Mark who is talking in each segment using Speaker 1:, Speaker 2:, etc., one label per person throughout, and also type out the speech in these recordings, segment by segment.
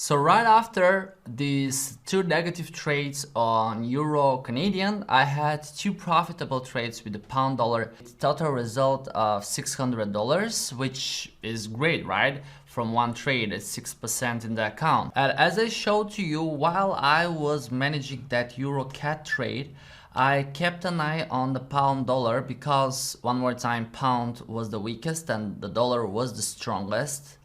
Speaker 1: So right after these two negative trades on Euro Canadian, I had two profitable trades with the pound dollar. Total result of $600, which is great, right? From one trade, it's 6% in the account. And as I showed to you, while I was managing that Euro CAD trade, I kept an eye on the pound dollar because, one more time, pound was the weakest and the dollar was the strongest.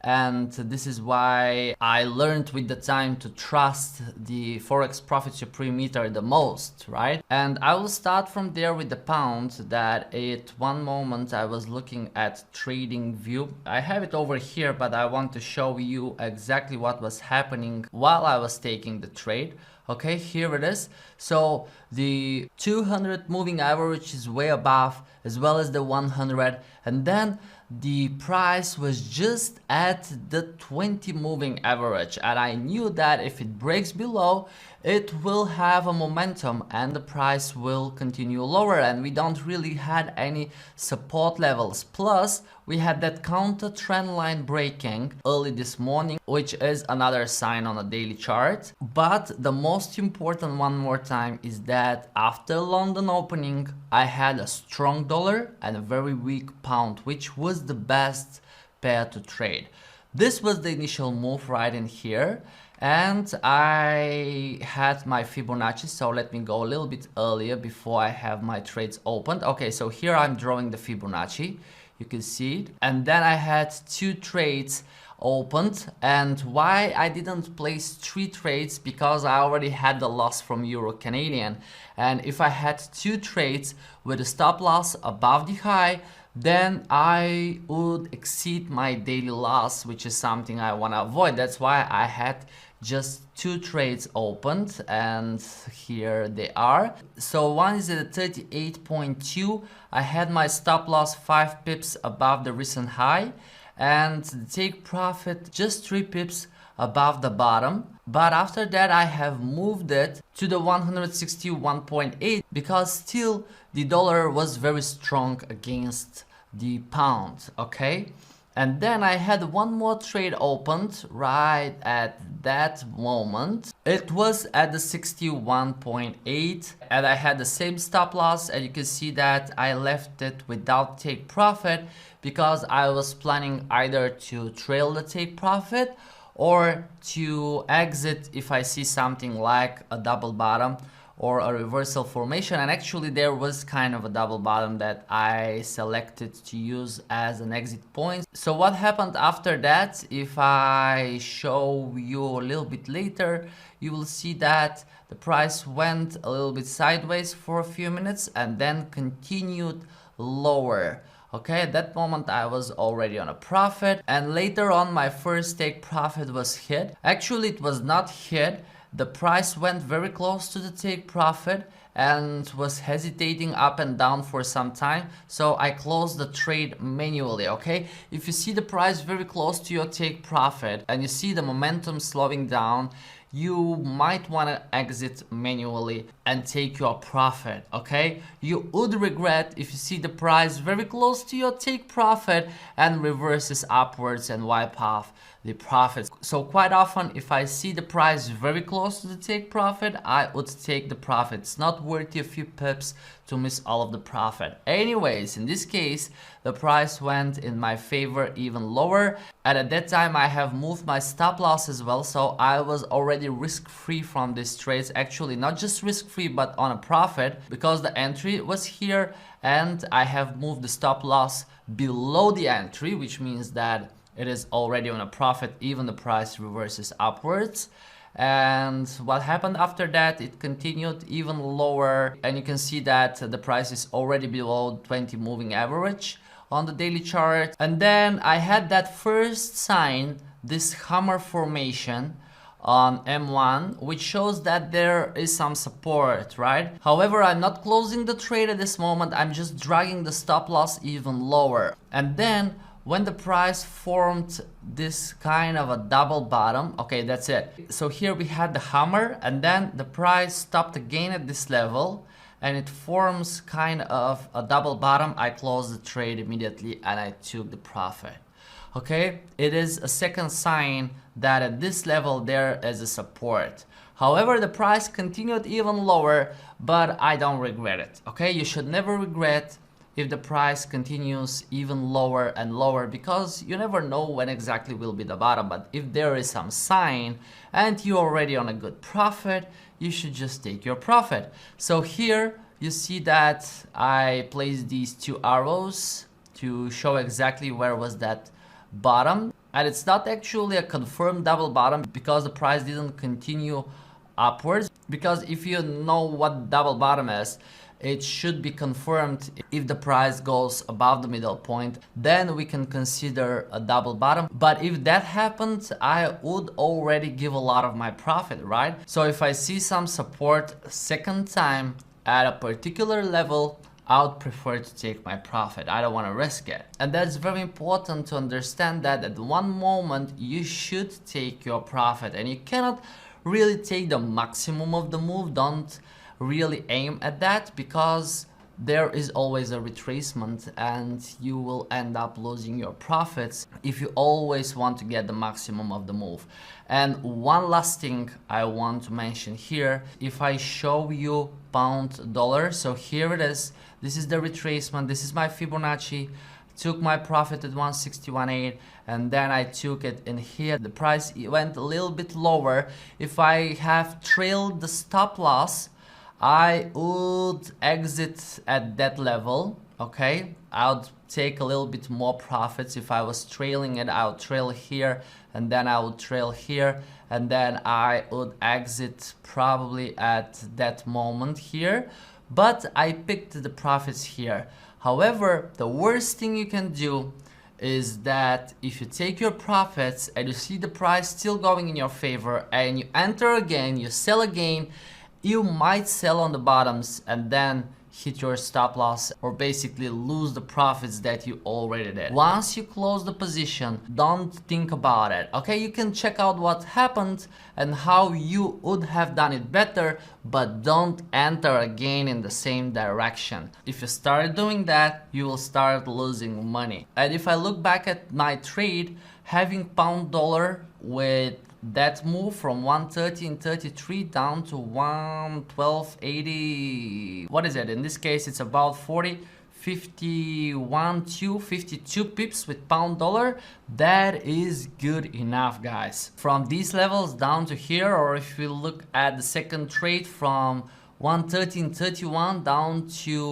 Speaker 1: And this is why I learned with the time to trust the Forex Profit Supreme meter the most, right? And I will start from there with the pound that at one moment I was looking at trading view. I have it over here, but I want to show you exactly what was happening while I was taking the trade. Okay, here it is. So the 200 moving average is way above, as well as the 100, and then the price was just at the 20 moving average, and I knew that if it breaks below, it will have a momentum and the price will continue lower, and we don't really had any support levels. Plus we had that counter trend line breaking early this morning, which is another sign on a daily chart. But the most important one more time is that after London opening, I had a strong dollar and a very weak pound, which was the best pair to trade. This was the initial move right in here, and I had my Fibonacci, so let me go a little bit earlier before I have my trades opened. Okay, so here I'm drawing the Fibonacci, you can see it, and then I had two trades opened. And why I didn't place three trades? Because I already had the loss from Euro Canadian, and if I had two trades with a stop loss above the high, then I would exceed my daily loss, which is something I want to avoid. That's why I had just two trades opened, and here they are. So one is at 38.2. I had my stop loss 5 pips above the recent high, and the take profit just 3 pips above the bottom. But after that I have moved it to the 161.8 because still the dollar was very strong against the pound. Okay, and then I had one more trade opened right at that moment. It was at the 61.8, and I had the same stop loss, and you can see that I left it without take profit because I was planning either to trail the take profit or to exit if I see something like a double bottom or a reversal formation. And actually there was kind of a double bottom that I selected to use as an exit point. So what happened after that, if I show you a little bit later, you will see that the price went a little bit sideways for a few minutes and then continued lower. Okay, at that moment I was already on a profit, and later on my first take profit was hit. Actually it was not hit. The price went very close to the take profit and was hesitating up and down for some time, so I closed the trade manually. Okay, if you see the price very close to your take profit and you see the momentum slowing down, you might want to exit manually and take your profit. Okay, you would regret if you see the price very close to your take profit and reverses upwards and wipe off the profits. So quite often if I see the price very close to the take profit, I would take the profit. It's not worth a few pips to miss all of the profit. Anyways, in this case the price went in my favor even lower, and at that time I have moved my stop loss as well, so I was already risk-free from these trades. Actually not just risk-free but on a profit, because the entry was here and I have moved the stop loss below the entry, which means that it is already on a profit even the price reverses upwards. And what happened after that, it continued even lower, and you can see that the price is already below 20 moving average on the daily chart. And then I had that first sign, this hammer formation on M1, which shows that there is some support, right? However, I'm not closing the trade at this moment, I'm just dragging the stop loss even lower. And then when the price formed this kind of a double bottom, okay, that's it. So here we had the hammer, and then the price stopped again at this level and it forms kind of a double bottom. I closed the trade immediately and I took the profit. okay, it is a second sign that at this level there is a support. However, the price continued even lower, but I don't regret it, okay? You should never regret if the price continues even lower and lower, because you never know when exactly will be the bottom. But if there is some sign and you're already on a good profit, you should just take your profit. So here you see that I placed these two arrows to show exactly where was that bottom, and it's not actually a confirmed double bottom because the price didn't continue upwards. Because if you know what double bottom is, it should be confirmed if the price goes above the middle point, then we can consider a double bottom. But if that happens, I would already give a lot of my profit, right? So if I see some support second time at a particular level, I would prefer to take my profit. I don't want to risk it. And that's very important to understand that at one moment you should take your profit, and you cannot really take the maximum of the move. Don't really aim at that, because there is always a retracement and you will end up losing your profits if you always want to get the maximum of the move. And one last thing I want to mention here, if I show you pound dollar, so here it is, this is the retracement, this is my Fibonacci, took my profit at 161.8, and then I took it in here. The price went a little bit lower. If I have trailed the stop loss, I would exit at that level, okay? I would take a little bit more profits. If I was trailing it, I would trail here, and then I would trail here, and then I would exit probably at that moment here. But I picked the profits here. However, the worst thing you can do is that if you take your profits and you see the price still going in your favor and you enter again, you sell again, you might sell on the bottoms and then hit your stop loss, or basically lose the profits that you already did. Once you close the position, don't think about it, okay? You can check out what happened and how you would have done it better, but don't enter again in the same direction. If you start doing that, you will start losing money. And if I look back at my trade, having pound dollar with that move from 113.33 down to 112.80, what is it? In this case, it's about 52 pips with pound dollar. That is good enough, guys. From these levels down to here, or if we look at the second trade from 113.31 down to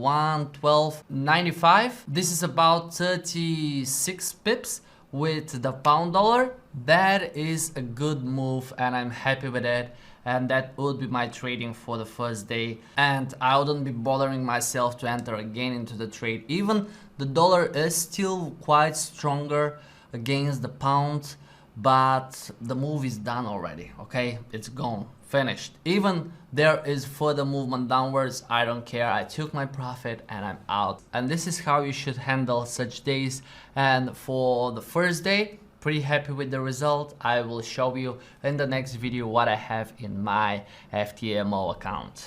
Speaker 1: 112.95, this is about 36 pips with the pound dollar. That is a good move and I'm happy with it, and that would be my trading for the first day, and I wouldn't be bothering myself to enter again into the trade. Even the dollar is still quite stronger against the pound, but the move is done already, okay? It's gone, finished. Even there is further movement downwards, I don't care. I took my profit and I'm out. And this is how you should handle such days. And for the first day, pretty happy with the result. I will show you in the next video what I have in my FTMO account.